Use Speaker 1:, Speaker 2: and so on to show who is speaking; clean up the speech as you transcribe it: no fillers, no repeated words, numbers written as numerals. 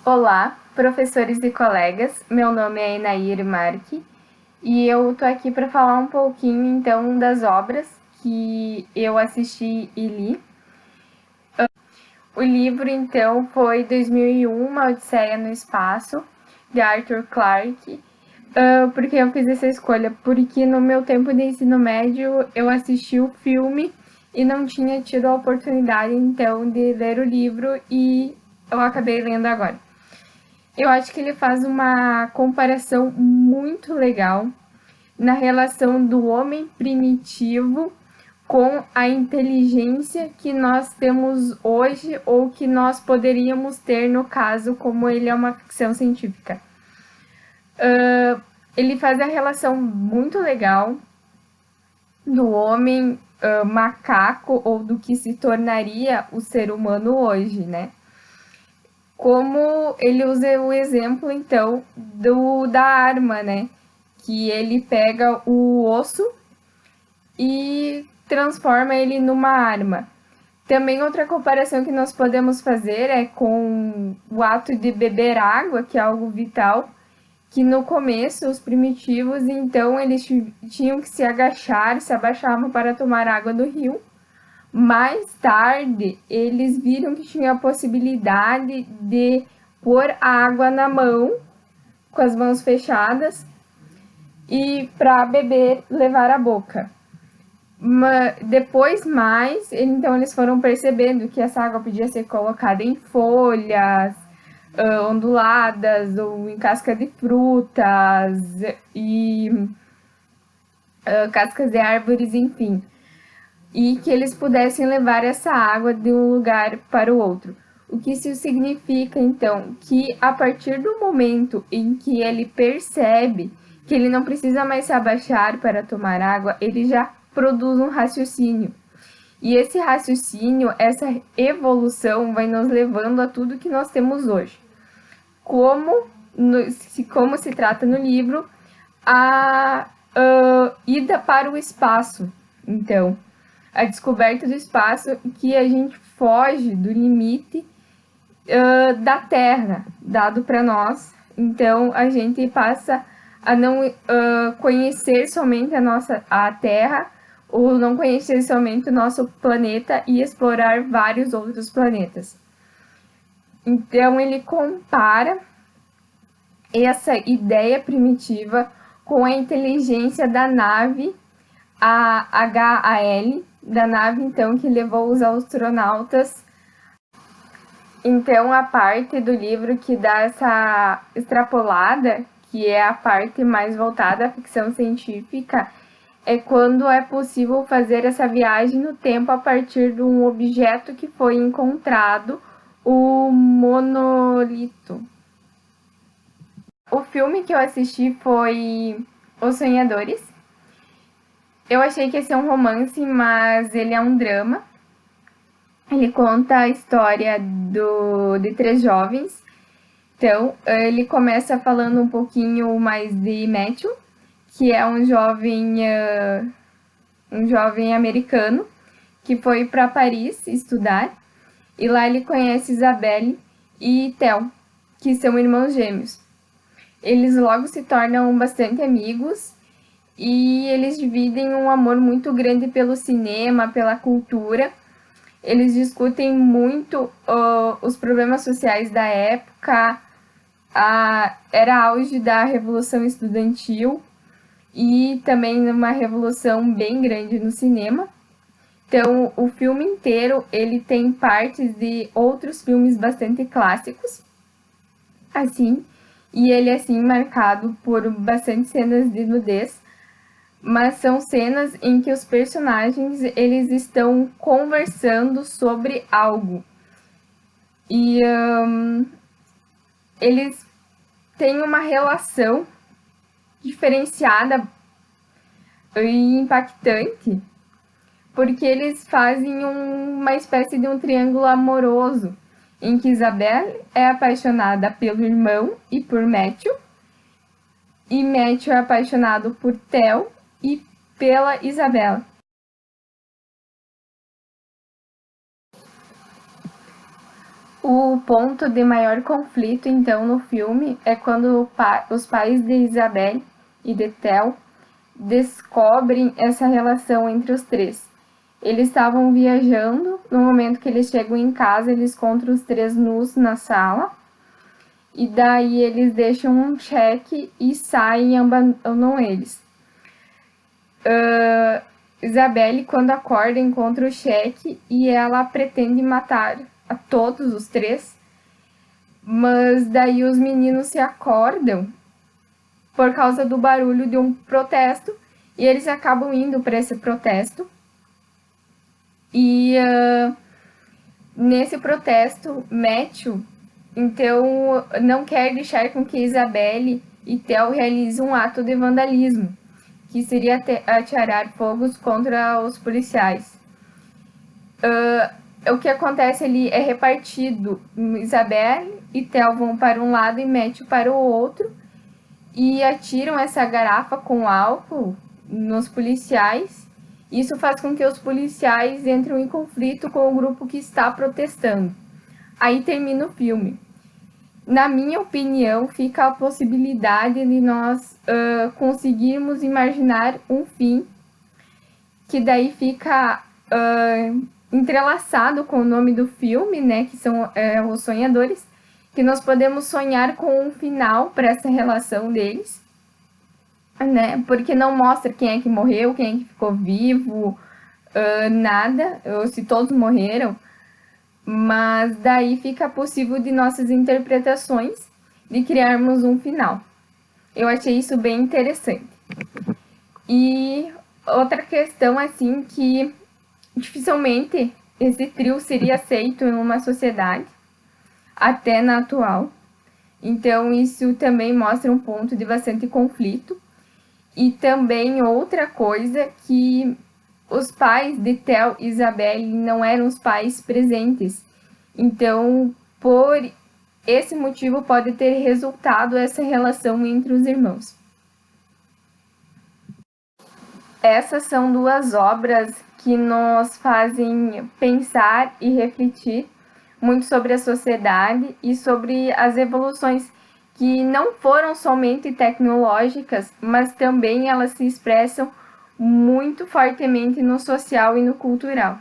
Speaker 1: Olá, professores e colegas. Meu nome é Enair Marque e eu tô aqui para falar um pouquinho então das obras que eu assisti e li. O livro então foi 2001, Uma Odisseia no Espaço, de Arthur Clarke. Por que eu fiz essa escolha? Porque no meu tempo de ensino médio eu assisti o filme e não tinha tido a oportunidade então de ler o livro e eu acabei lendo agora. Eu acho que ele faz uma comparação muito legal na relação do homem primitivo com a inteligência que nós temos hoje ou que nós poderíamos ter no caso, como ele é uma ficção científica. Ele faz a relação muito legal do homem macaco ou do que se tornaria o ser humano hoje, né? Como ele usa o exemplo, então, da arma, né? Que ele pega o osso e transforma ele numa arma. Também outra comparação que nós podemos fazer é com o ato de beber água, que é algo vital, que no começo os primitivos, então, eles tinham que se agachar, se abaixavam para tomar água do rio. Mais tarde, eles viram que tinha a possibilidade de pôr a água na mão, com as mãos fechadas, e para beber, levar à boca. Depois mais, então eles foram percebendo que essa água podia ser colocada em folhas onduladas ou em casca de frutas e cascas de árvores, enfim. E que eles pudessem levar essa água de um lugar para o outro. O que isso significa, então, que a partir do momento em que ele percebe que ele não precisa mais se abaixar para tomar água, ele já produz um raciocínio. E esse raciocínio, essa evolução vai nos levando a tudo que nós temos hoje. Como se trata no livro, a ida para o espaço. Então, a descoberta do espaço que a gente foge do limite da Terra dado para nós. Então a gente passa a não conhecer somente a Terra ou não conhecer somente o nosso planeta e explorar vários outros planetas. Então ele compara essa ideia primitiva com a inteligência da nave, a HAL, da nave então que levou os astronautas. Então a parte do livro que dá essa extrapolada, que é a parte mais voltada à ficção científica, é quando é possível fazer essa viagem no tempo a partir de um objeto que foi encontrado, o monolito. O filme que eu assisti foi Os Sonhadores. Eu achei que ia ser um romance, mas ele é um drama. Ele conta a história de três jovens. Então, ele começa falando um pouquinho mais de Matthew, que é um jovem americano que foi para Paris estudar. E lá ele conhece Isabelle e Theo, que são irmãos gêmeos. Eles logo se tornam bastante amigos e eles dividem um amor muito grande pelo cinema, pela cultura. Eles discutem muito os problemas sociais da época, era auge da Revolução Estudantil e também uma revolução bem grande no cinema. Então, o filme inteiro ele tem partes de outros filmes bastante clássicos, assim, e ele é assim marcado por bastante cenas de nudez, mas são cenas em que os personagens eles estão conversando sobre algo. E eles têm uma relação diferenciada e impactante, porque eles fazem uma espécie de um triângulo amoroso, em que Isabelle é apaixonada pelo irmão e por Matthew, e Matthew é apaixonado por Theo e pela Isabelle. O ponto de maior conflito, então, no filme é quando os pais de Isabelle e de Theo descobrem essa relação entre os três. Eles estavam viajando, no momento que eles chegam em casa, eles encontram os três nus na sala, e daí eles deixam um cheque e saem e abandonam eles. Isabelle, quando acorda, encontra o cheque e ela pretende matar a todos os três, mas daí os meninos se acordam por causa do barulho de um protesto e eles acabam indo para esse protesto. E nesse protesto, Matthew, então, não quer deixar com que Isabelle e Theo realizem um ato de vandalismo, que seria atirar fogos contra os policiais. O que acontece ali é repartido. Isabelle e Theo vão para um lado e Matthew para o outro e atiram essa garrafa com álcool nos policiais. Isso faz com que os policiais entrem em conflito com o grupo que está protestando. Aí termina o filme. Na minha opinião, fica a possibilidade de nós conseguirmos imaginar um fim que daí fica entrelaçado com o nome do filme, né, que são os sonhadores, que nós podemos sonhar com um final para essa relação deles, né, porque não mostra quem é que morreu, quem é que ficou vivo, nada, ou se todos morreram, mas daí fica possível de nossas interpretações de criarmos um final. Eu achei isso bem interessante. E outra questão, assim, que dificilmente esse trio seria aceito em uma sociedade, até na atual. Então, isso também mostra um ponto de bastante conflito. E também outra coisa que os pais de Theo e Isabelle não eram os pais presentes. Então, por esse motivo, pode ter resultado essa relação entre os irmãos. Essas são duas obras que nos fazem pensar e refletir muito sobre a sociedade e sobre as evoluções que não foram somente tecnológicas, mas também elas se expressam muito fortemente no social e no cultural.